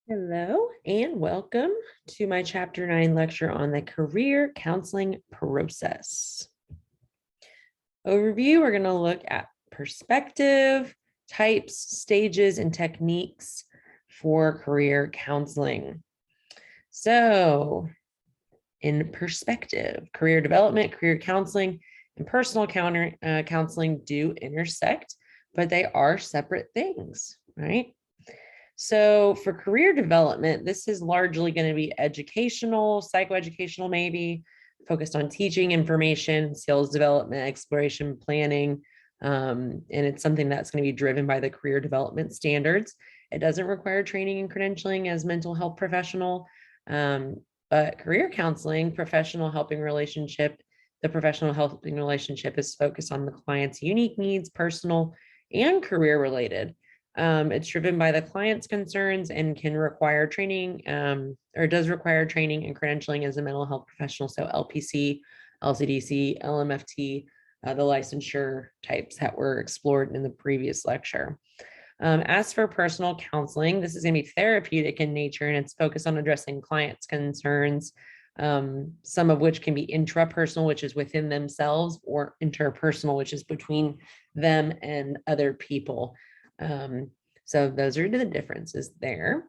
Hello and welcome to my Chapter 9 lecture on the career counseling process. Overview, we're going to look at perspective, types, stages, and techniques for career counseling. So, in perspective, career development, career counseling, and personal counseling do intersect, but they are separate things, right? So for career development, this is largely going to be educational, psychoeducational, maybe focused on teaching, information, skills development, exploration, planning. And it's something that's going to be driven by the career development standards. It doesn't require training and credentialing as mental health professional, but career counseling, professional helping relationship, the professional helping relationship is focused on the client's unique needs, personal and career related. It's driven by the client's concerns and can require training or does require training and credentialing as a mental health professional. So LPC, LCDC, LMFT, the licensure types that were explored in the previous lecture. As for personal counseling, this is going to be therapeutic in nature and it's focused on addressing clients' concerns, some of which can be intrapersonal, which is within themselves, or interpersonal, which is between them and other people. So those are the differences there.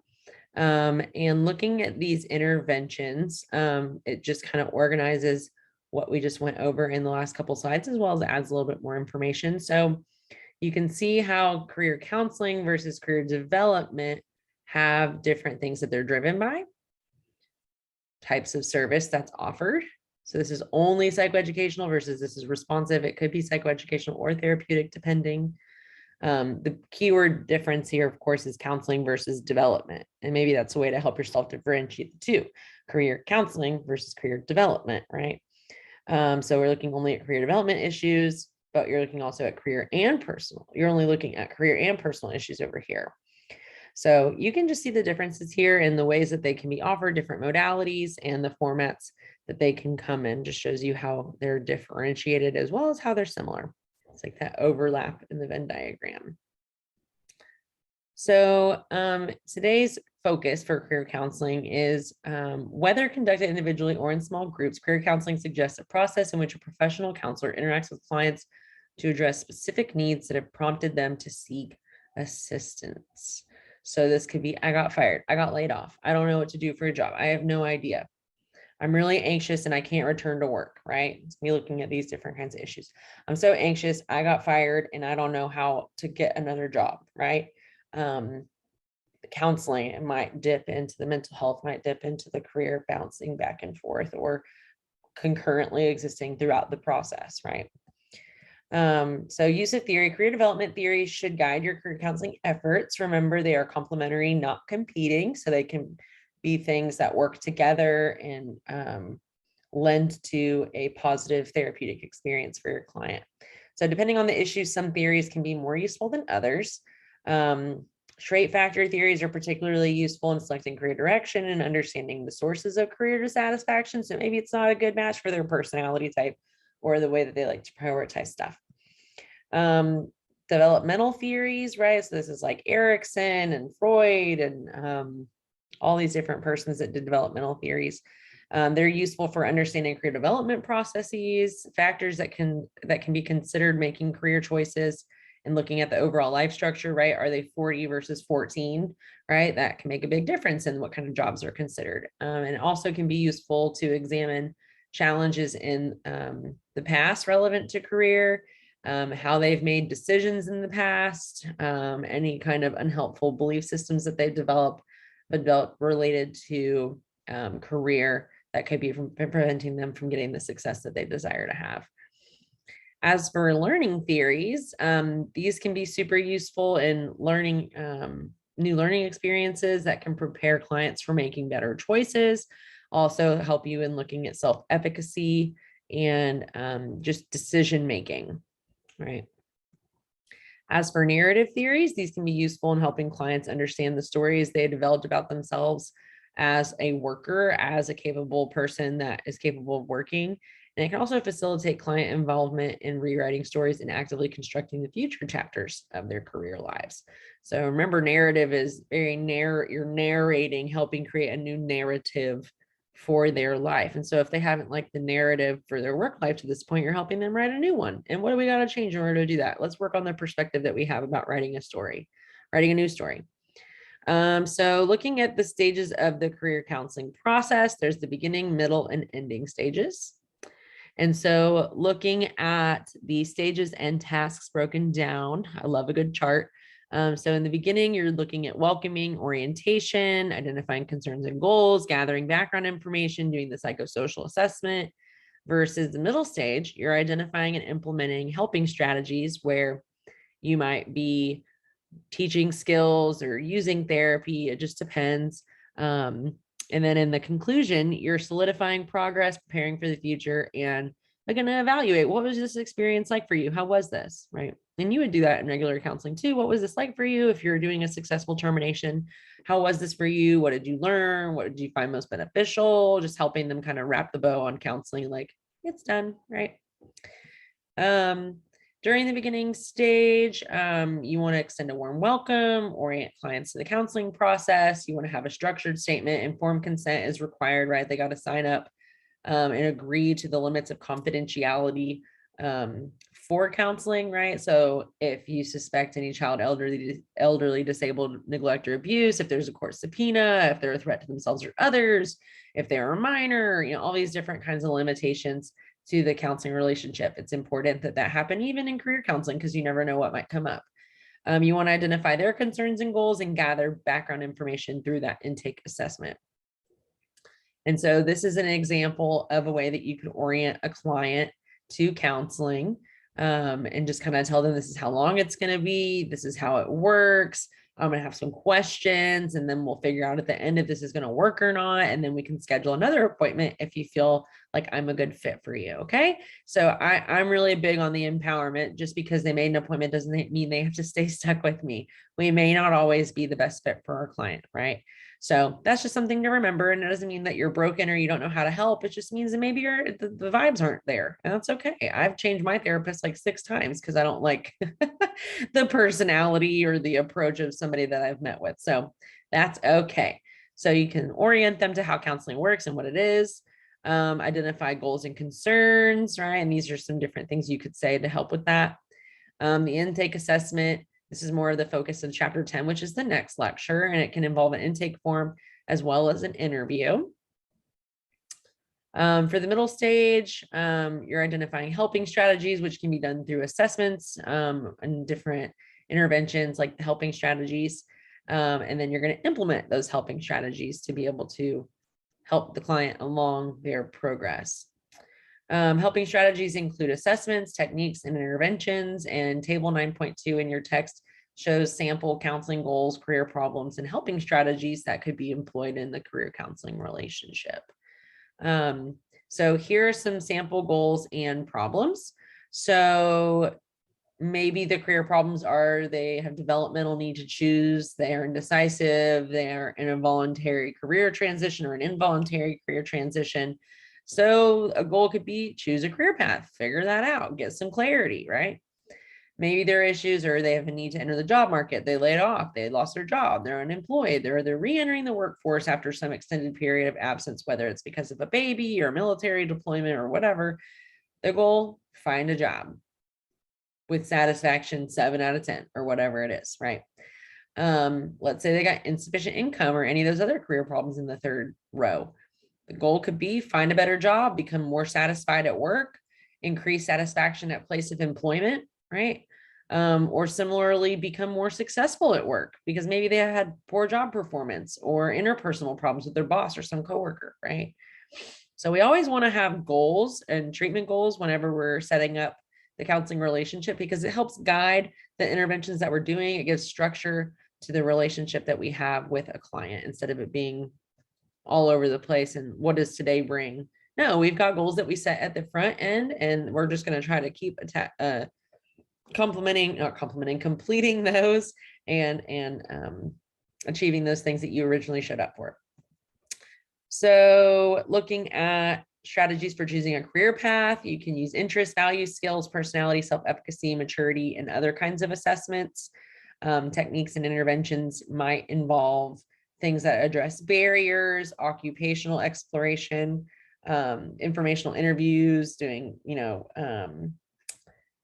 And looking at these interventions, it just kind of organizes what we just went over in the last couple slides, as well as adds a little bit more information. So you can see how career counseling versus career development have different things that they're driven by, types of service that's offered. So this is only psychoeducational versus this is responsive. It could be psychoeducational or therapeutic, depending. The keyword difference here, of course, is counseling versus development. And maybe that's a way to help yourself differentiate the two, career counseling versus career development, right? So we're looking only at career development issues, but you're looking also at career and personal. You're only looking at career and personal issues over here. So you can just see the differences here in the ways that they can be offered, different modalities, and the formats that they can come in. Just shows you how they're differentiated as well as how they're similar. It's like that overlap in the Venn diagram. So today's focus for career counseling is whether conducted individually or in small groups, career counseling suggests a process in which a professional counselor interacts with clients to address specific needs that have prompted them to seek assistance. So this could be, I got fired, I got laid off, I don't know what to do for a job, I have no idea. I'm really anxious and I can't return to work, right? It's me looking at these different kinds of issues. I'm so anxious, I got fired and I don't know how to get another job, right? The counseling, it might dip into the mental health, might dip into the career, bouncing back and forth or concurrently existing throughout the process, right? So use of theory, career development theory should guide your career counseling efforts. Remember, they are complementary, not competing. So they can be things that work together and lend to a positive therapeutic experience for your client. So depending on the issue, some theories can be more useful than others. Trait factor theories are particularly useful in selecting career direction and understanding the sources of career dissatisfaction. So maybe it's not a good match for their personality type or the way that they like to prioritize stuff. Developmental theories, right? So this is like Erickson and Freud and all these different persons that did developmental theories. They're useful for understanding career development processes, factors that can be considered making career choices and looking at the overall life structure, right? Are they 40 versus 14, right? That can make a big difference in what kind of jobs are considered. And it also can be useful to examine challenges in the past relevant to career, how they've made decisions in the past, any kind of unhelpful belief systems that they've developed related to career that could be preventing them from getting the success that they desire to have. As for learning theories, these can be super useful in learning new learning experiences that can prepare clients for making better choices, also help you in looking at self-efficacy and just decision making, right? As for narrative theories, these can be useful in helping clients understand the stories they developed about themselves as a worker, as a capable person that is capable of working, And it can also facilitate client involvement in rewriting stories and actively constructing the future chapters of their career lives. So remember, narrative is very you're narrating, helping create a new narrative for their life. And so if they haven't liked the narrative for their work life to this point, you're helping them write a new one. And what do we got to change in order to do that? Let's work on the perspective that we have about writing a new story. So looking at the stages of the career counseling process, there's the beginning, middle, and ending stages. And so looking at the stages and tasks broken down, I love a good chart. So in the beginning, you're looking at welcoming, orientation, identifying concerns and goals, gathering background information, doing the psychosocial assessment. Versus the middle stage, you're identifying and implementing helping strategies where you might be teaching skills or using therapy. It just depends. And then in the conclusion, you're solidifying progress, preparing for the future, and they're going to evaluate, what was this experience like for you? How was this, right? And you would do that in regular counseling too. What was this like for you? If you're doing a successful termination, how was this for you? What did you learn? What did you find most beneficial? Just helping them kind of wrap the bow on counseling, like it's done, right? During the beginning stage, you want to extend a warm welcome, orient clients to the counseling process. You want to have a structured statement. Informed consent is required, right? They got to sign up and agree to the limits of confidentiality for counseling, right? So if you suspect any child, elderly, disabled, neglect, or abuse, if there's a court subpoena, if they're a threat to themselves or others, if they're a minor, all these different kinds of limitations to the counseling relationship. It's important that that happen even in career counseling, because you never know what might come up. You want to identify their concerns and goals and gather background information through that intake assessment. And so this is an example of a way that you can orient a client to counseling and just kind of tell them, this is how long it's going to be. This is how it works. I'm going to have some questions, and then we'll figure out at the end if this is going to work or not. And then we can schedule another appointment if you feel like I'm a good fit for you. Okay. So I'm really big on the empowerment. Just because they made an appointment doesn't mean they have to stay stuck with me. We may not always be the best fit for our client, right? So that's just something to remember. And it doesn't mean that you're broken or you don't know how to help. It just means that maybe the vibes aren't there. And that's okay. I've changed my therapist like 6 times because I don't like the personality or the approach of somebody that I've met with. So that's okay. So you can orient them to how counseling works and what it is. Identify goals and concerns, right? And these are some different things you could say to help with that. The intake assessment. This is more of the focus of chapter 10, which is the next lecture, and it can involve an intake form as well as an interview. For the middle stage, you're identifying helping strategies, which can be done through assessments and different interventions like the helping strategies. And then you're going to implement those helping strategies to be able to help the client along their progress. Helping strategies include assessments, techniques, and interventions, and table 9.2 in your text shows sample counseling goals, career problems, and helping strategies that could be employed in the career counseling relationship. So here are some sample goals and problems. So maybe the career problems are they have developmental need to choose, they're indecisive, they're in a voluntary career transition or an involuntary career transition. So a goal could be choose a career path, figure that out, get some clarity, right? Maybe their issues are they have a need to enter the job market. They laid off, they lost their job, they're unemployed, they're re-entering the workforce after some extended period of absence, whether it's because of a baby or military deployment or whatever. The goal, find a job with satisfaction 7 out of 10 or whatever it is, right? Let's say they got insufficient income or any of those other career problems in the third row. The goal could be find a better job, become more satisfied at work, increase satisfaction at place of employment, right? Or similarly, become more successful at work because maybe they had poor job performance or interpersonal problems with their boss or some coworker, right? So we always want to have goals and treatment goals whenever we're setting up the counseling relationship, because it helps guide the interventions that we're doing. It gives structure to the relationship that we have with a client instead of it being all over the place and what does today bring. No, we've got goals that we set at the front end, and we're just going to try to keep completing those and achieving those things that you originally showed up for. So looking at strategies for choosing a career path. You can use interest, values, skills, personality, self-efficacy, maturity, and other kinds of assessments. Techniques and interventions might involve things that address barriers, occupational exploration, informational interviews, doing,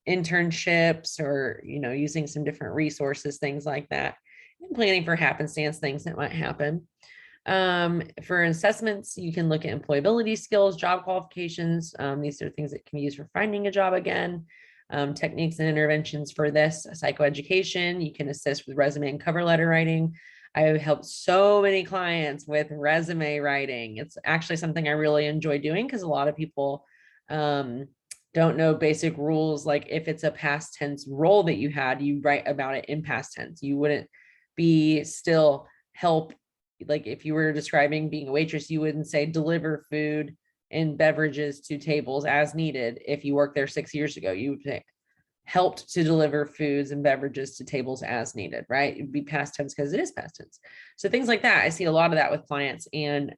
internships, or, using some different resources, things like that, and planning for happenstance, things that might happen. For assessments, you can look at employability skills, job qualifications. These are things that can be used for finding a job again. Techniques and interventions for this: psychoeducation. You can assist with resume and cover letter writing. I have helped so many clients with resume writing. It's actually something I really enjoy doing because a lot of people don't know basic rules. Like if it's a past tense role that you had, you write about it in past tense. You wouldn't be still help. Like if you were describing being a waitress, you wouldn't say deliver food and beverages to tables as needed. If you worked there 6 years ago, you would say helped to deliver foods and beverages to tables as needed, right? It'd be past tense because it is past tense. So things like that, I see a lot of that with clients. And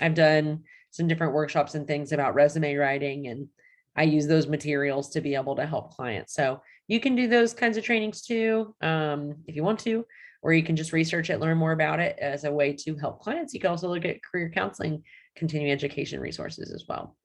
I've done some different workshops and things about resume writing, and I use those materials to be able to help clients. So you can do those kinds of trainings too, if you want to, or you can just research it, learn more about it as a way to help clients. You can also look at career counseling, continuing education resources as well.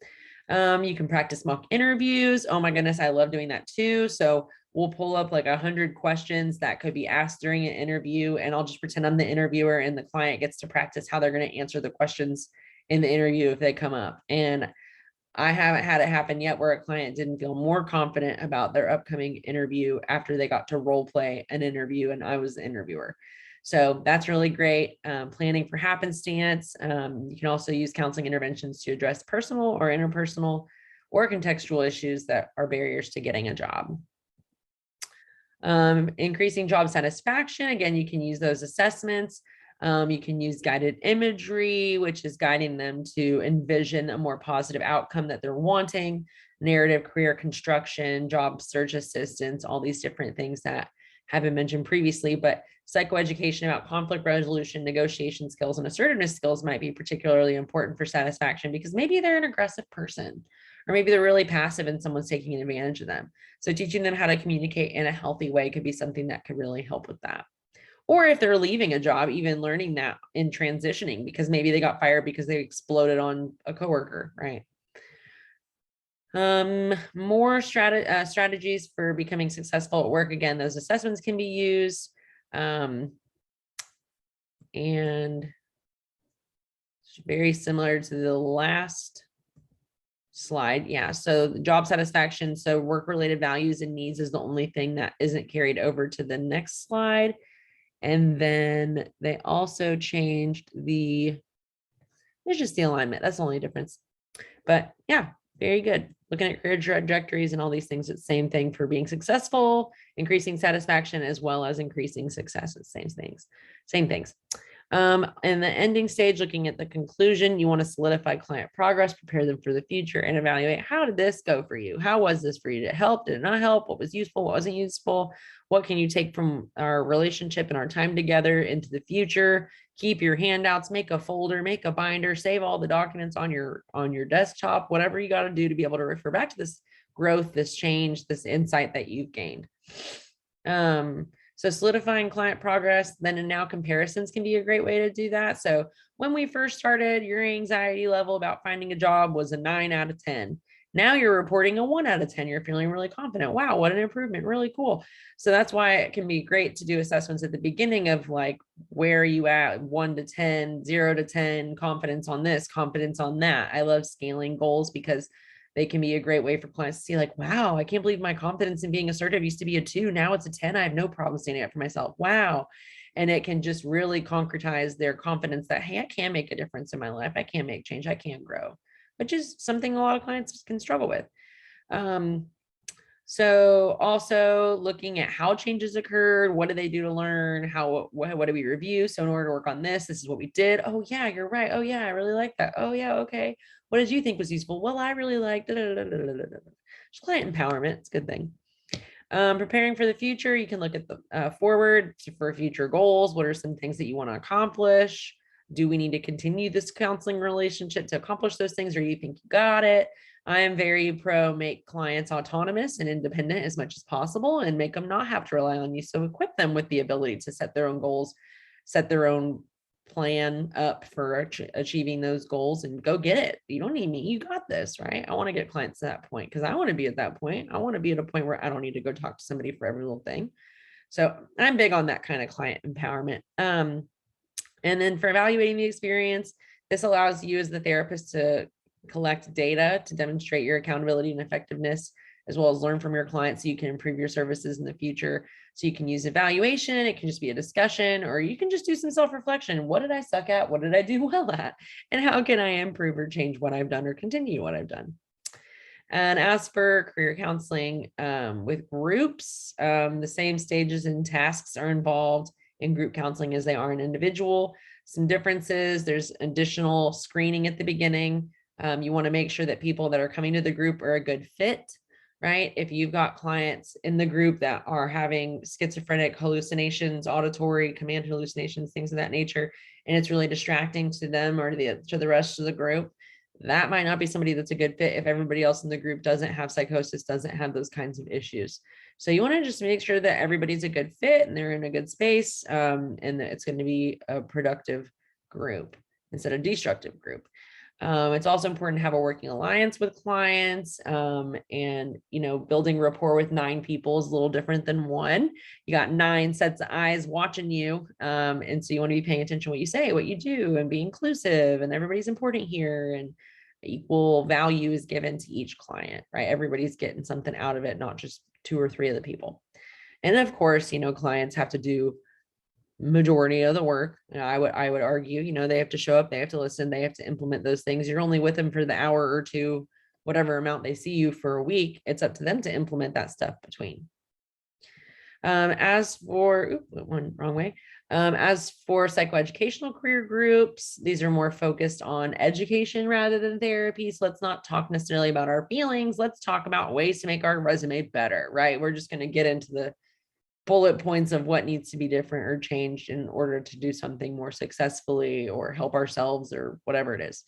You can practice mock interviews. Oh my goodness, I love doing that too. So we'll pull up like 100 questions that could be asked during an interview, and I'll just pretend I'm the interviewer, and the client gets to practice how they're going to answer the questions in the interview if they come up. And I haven't had it happen yet where a client didn't feel more confident about their upcoming interview after they got to role play an interview and I was the interviewer. So that's really great. Planning for happenstance. You can also use counseling interventions to address personal or interpersonal or contextual issues that are barriers to getting a job. Increasing job satisfaction. Again, you can use those assessments. You can use guided imagery, which is guiding them to envision a more positive outcome that they're wanting. Narrative career construction, job search assistance, all these different things that have been mentioned previously. But psychoeducation about conflict resolution, negotiation skills, and assertiveness skills might be particularly important for satisfaction, because maybe they're an aggressive person, or maybe they're really passive and someone's taking advantage of them. So teaching them how to communicate in a healthy way could be something that could really help with that. Or if they're leaving a job, even learning that in transitioning, because maybe they got fired because they exploded on a coworker, right? More strategies for becoming successful at work. Again, those assessments can be used. And it's very similar to the last slide. Yeah. So job satisfaction. So work-related values and needs is the only thing that isn't carried over to the next slide. And then they also changed it's just the alignment. That's the only difference. But yeah, very good. Looking at career trajectories and all these things, it's the same thing for being successful, increasing satisfaction, as well as increasing success. It's same things. In the ending stage, looking at the conclusion, you want to solidify client progress, prepare them for the future, and evaluate, how did this go for you? How was this for you? Did it help? Did it not help? What was useful? What wasn't useful? What can you take from our relationship and our time together into the future? Keep your handouts, make a folder, make a binder, save all the documents on your desktop, whatever you got to do to be able to refer back to this growth, this change, this insight that you've gained. So solidifying client progress, then and now comparisons can be a great way to do that. So when we first started, your anxiety level about finding a job was a 9 out of 10. Now you're reporting a 1 out of 10. You're feeling really confident. Wow, what an improvement. Really cool. So that's why it can be great to do assessments at the beginning of like, where are you at? 1 to 10, 0 to 10, confidence on this, confidence on that. I love scaling goals because they can be a great way for clients to see like, wow, I can't believe my confidence in being assertive used to be a 2. Now it's a 10. I have no problem standing up for myself. Wow. And it can just really concretize their confidence that, hey, I can make a difference in my life. I can make change. I can grow, which is something a lot of clients can struggle with. So also looking at how changes occurred, what do they do to learn, what do we review? So in order to work on this is what we did. Oh yeah, you're right. Oh yeah, I really like that. Oh yeah, okay. What did you think was useful? Well, I really liked Just client empowerment. It's a good thing. Preparing for the future, you can look at the forward for future goals. What are some things that you want to accomplish? Do we need to continue this counseling relationship to accomplish those things, or do you think you got it? I am very pro make clients autonomous and independent as much as possible and make them not have to rely on you. So equip them with the ability to set their own goals, set their own plan up for achieving those goals, and go get it. You don't need me. You got this, right? I want to get clients to that point because I want to be at that point. I want to be at a point where I don't need to go talk to somebody for every little thing. So I'm big on that kind of client empowerment. And then for evaluating the experience, this allows you as the therapist to collect data to demonstrate your accountability and effectiveness, as well as learn from your clients so you can improve your services in the future. So you can use evaluation, it can just be a discussion, or you can just do some self-reflection. What did I suck at? What did I do well at? And how can I improve or change what I've done or continue what I've done? And as for career counseling with groups, the same stages and tasks are involved in group counseling as they are in individual. Some differences: there's additional screening at the beginning. You want to make sure that people that are coming to the group are a good fit, right? If you've got clients in the group that are having schizophrenic hallucinations, auditory, command hallucinations, things of that nature, and it's really distracting to them or to the rest of the group, that might not be somebody that's a good fit if everybody else in the group doesn't have psychosis, doesn't have those kinds of issues. So you want to just make sure that everybody's a good fit and they're in a good space, and that it's going to be a productive group instead of destructive group. It's also important to have a working alliance with clients, and, building rapport with 9 people is a little different than 1. You got 9 sets of eyes watching you. And so you want to be paying attention to what you say, what you do, and be inclusive, and everybody's important here, and equal value is given to each client, right? Everybody's getting something out of it, not just 2 or 3 of the people. And of course, clients have to do majority of the work. I would argue, they have to show up, they have to listen, they have to implement those things. You're only with them for the hour or 2, whatever amount they see you for a week. It's up to them to implement that stuff between. As for psychoeducational career groups, these are more focused on education rather than therapy. So let's not talk necessarily about our feelings. Let's talk about ways to make our resume better, right? We're just going to get into the bullet points of what needs to be different or changed in order to do something more successfully or help ourselves or whatever it is.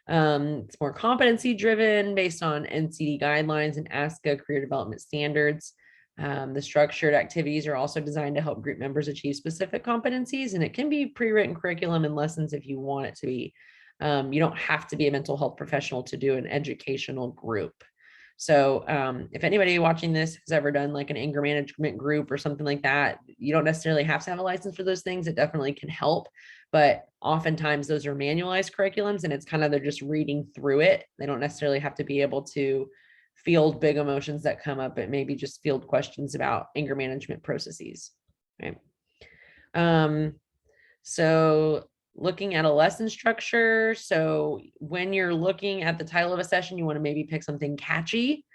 It's more competency driven based on NCD guidelines and ASCA career development standards. The structured activities are also designed to help group members achieve specific competencies, and it can be pre-written curriculum and lessons if you want it to be. You don't have to be a mental health professional to do an educational group. So if anybody watching this has ever done like an anger management group or something like that, you don't necessarily have to have a license for those things. It definitely can help, but oftentimes those are manualized curriculums, and it's kind of, they're just reading through it. They don't necessarily have to be able to field big emotions that come up. It maybe just field questions about anger management processes, right? So looking at a lesson structure. So when you're looking at the title of a session, you want to maybe pick something catchy.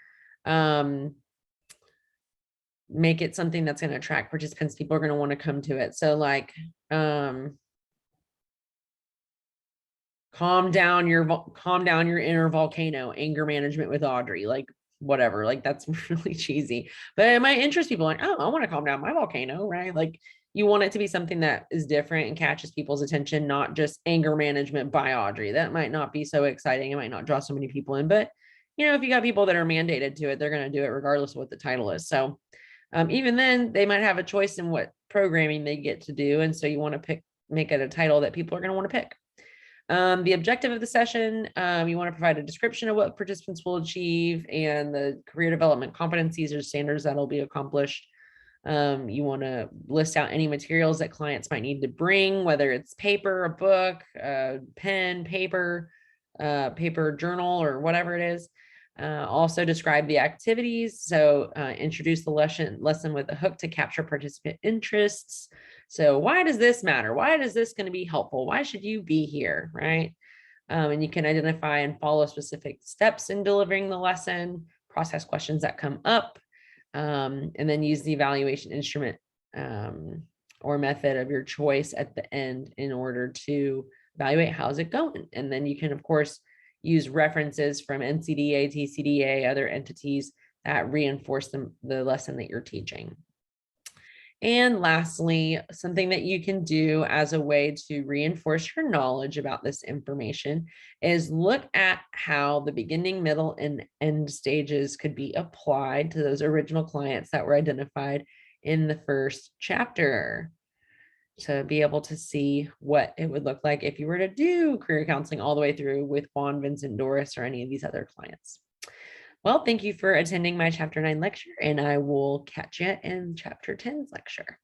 Make it something that's going to attract participants. People are going to want to come to it. So like, calm down your inner volcano, anger management with Audrey, like whatever, like that's really cheesy, but it might interest people, like, oh, I want to calm down my volcano, right? Like you want it to be something that is different and catches people's attention, not just anger management by Audrey. That might not be so exciting. It might not draw so many people in, but if you got people that are mandated to it, they're going to do it regardless of what the title is. So even then they might have a choice in what programming they get to do. And so you want to make it a title that people are going to want to pick. The objective of the session, you want to provide a description of what participants will achieve and the career development competencies or standards that'll be accomplished. You want to list out any materials that clients might need to bring, whether it's paper, a book, pen, paper journal, or whatever it is. Also describe the activities. So introduce the lesson with a hook to capture participant interests. So why does this matter? Why is this going to be helpful? Why should you be here, right? And you can identify and follow specific steps in delivering the lesson, process questions that come up, and then use the evaluation instrument or method of your choice at the end in order to evaluate how's it going. And then you can, of course, use references from NCDA, TCDA, other entities that reinforce the lesson that you're teaching. And lastly, something that you can do as a way to reinforce your knowledge about this information is look at how the beginning, middle, and end stages could be applied to those original clients that were identified in the first chapter, to be able to see what it would look like if you were to do career counseling all the way through with Juan, Vincent, Doris, or any of these other clients. Well, thank you for attending my chapter 9 lecture, and I will catch you in chapter 10's lecture.